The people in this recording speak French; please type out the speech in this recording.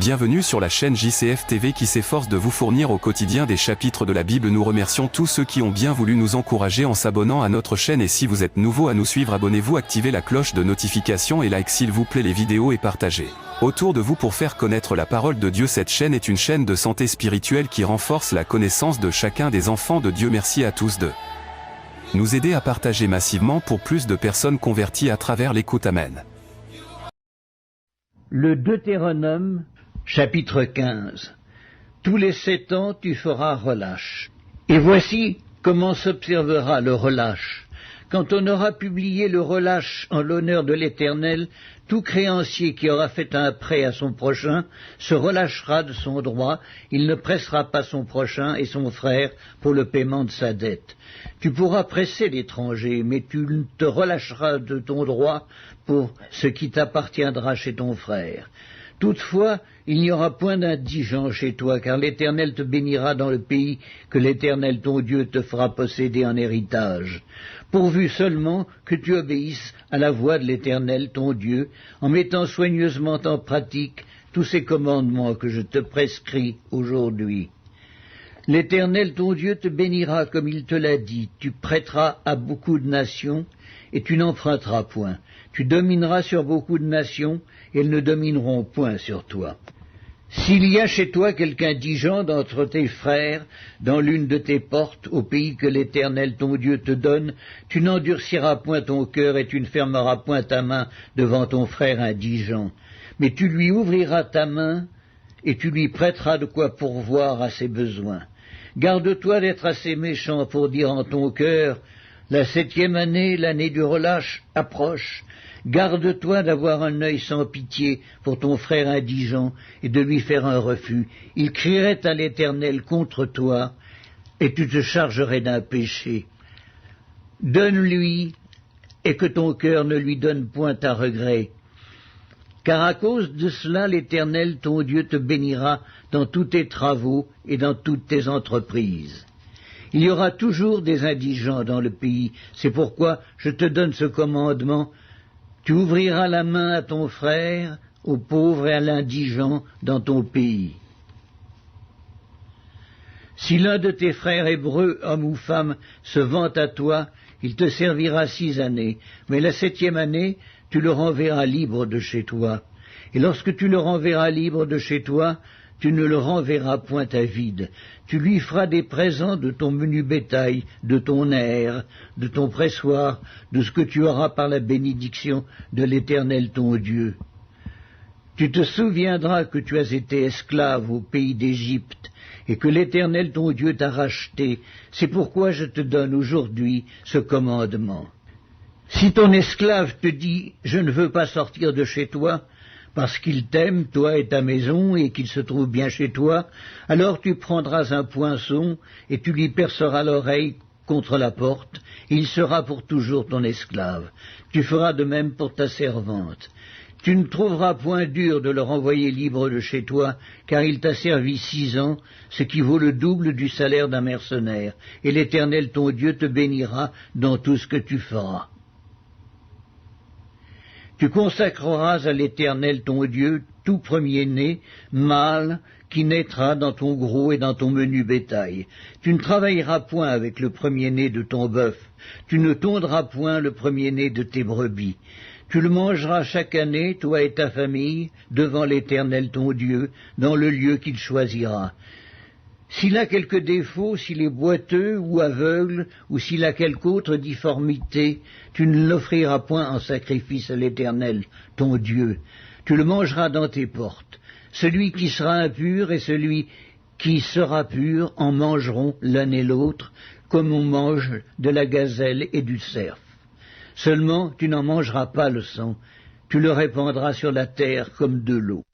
Bienvenue sur la chaîne JCF TV qui s'efforce de vous fournir au quotidien des chapitres de la Bible. Nous remercions tous ceux qui ont bien voulu nous encourager en s'abonnant à notre chaîne, et si vous êtes nouveau à nous suivre, abonnez-vous, activez la cloche de notification et like s'il vous plaît les vidéos et partagez autour de vous pour faire connaître la parole de Dieu. Cette chaîne est une chaîne de santé spirituelle qui renforce la connaissance de chacun des enfants de Dieu. Merci à tous de nous aider à partager massivement pour plus de personnes converties à travers l'écoute. Amen. Le Deutéronome, chapitre 15. Tous les 7 ans tu feras relâche. Et voici comment s'observera le relâche. Quand on aura publié le relâche en l'honneur de l'Éternel, tout créancier qui aura fait un prêt à son prochain se relâchera de son droit, il ne pressera pas son prochain et son frère pour le paiement de sa dette. Tu pourras presser l'étranger, mais tu te relâcheras de ton droit pour ce qui t'appartiendra chez ton frère. Toutefois, il n'y aura point d'indigent chez toi, car l'Éternel te bénira dans le pays que l'Éternel ton Dieu te fera posséder en héritage, pourvu seulement que tu obéisses à la voix de l'Éternel ton Dieu, en mettant soigneusement en pratique tous ces commandements que je te prescris aujourd'hui. L'Éternel ton Dieu te bénira comme il te l'a dit, tu prêteras à beaucoup de nations, et tu n'emprunteras point. Tu domineras sur beaucoup de nations, et elles ne domineront point sur toi. S'il y a chez toi quelque indigent d'entre tes frères, dans l'une de tes portes, au pays que l'Éternel ton Dieu te donne, tu n'endurciras point ton cœur, et tu ne fermeras point ta main devant ton frère indigent. Mais tu lui ouvriras ta main, et tu lui prêteras de quoi pourvoir à ses besoins. Garde-toi d'être assez méchant pour dire en ton cœur, la 7e année, l'année du relâche, approche. Garde-toi d'avoir un œil sans pitié pour ton frère indigent et de lui faire un refus. Il crierait à l'Éternel contre toi, et tu te chargerais d'un péché. Donne-lui, et que ton cœur ne lui donne point à regret. Car à cause de cela, l'Éternel ton Dieu te bénira dans tous tes travaux et dans toutes tes entreprises. Il y aura toujours des indigents dans le pays, c'est pourquoi je te donne ce commandement. Tu ouvriras la main à ton frère, au pauvre et à l'indigent dans ton pays. Si l'un de tes frères hébreux, homme ou femme, se vante à toi, il te servira 6 années, mais la 7e année, tu le renverras libre de chez toi. Et lorsque tu le renverras libre de chez toi, tu ne le renverras point à vide. Tu lui feras des présents de ton menu bétail, de ton aire, de ton pressoir, de ce que tu auras par la bénédiction de l'Éternel ton Dieu. Tu te souviendras que tu as été esclave au pays d'Égypte, et que l'Éternel ton Dieu t'a racheté. C'est pourquoi je te donne aujourd'hui ce commandement. Si ton esclave te dit « Je ne veux pas sortir de chez toi », parce qu'il t'aime, toi et ta maison, et qu'il se trouve bien chez toi, alors tu prendras un poinçon, et tu lui perceras l'oreille contre la porte, et il sera pour toujours ton esclave. Tu feras de même pour ta servante. Tu ne trouveras point dur de le renvoyer libre de chez toi, car il t'a servi 6 ans, ce qui vaut le double du salaire d'un mercenaire, et l'Éternel ton Dieu te bénira dans tout ce que tu feras. Tu consacreras à l'Éternel ton Dieu tout premier-né, mâle, qui naîtra dans ton gros et dans ton menu bétail. Tu ne travailleras point avec le premier-né de ton bœuf, tu ne tondras point le premier-né de tes brebis. Tu le mangeras chaque année, toi et ta famille, devant l'Éternel ton Dieu, dans le lieu qu'il choisira. S'il a quelque défaut, s'il est boiteux ou aveugle, ou s'il a quelque autre difformité, tu ne l'offriras point en sacrifice à l'Éternel, ton Dieu. Tu le mangeras dans tes portes. Celui qui sera impur et celui qui sera pur en mangeront l'un et l'autre, comme on mange de la gazelle et du cerf. Seulement, tu n'en mangeras pas le sang, tu le répandras sur la terre comme de l'eau.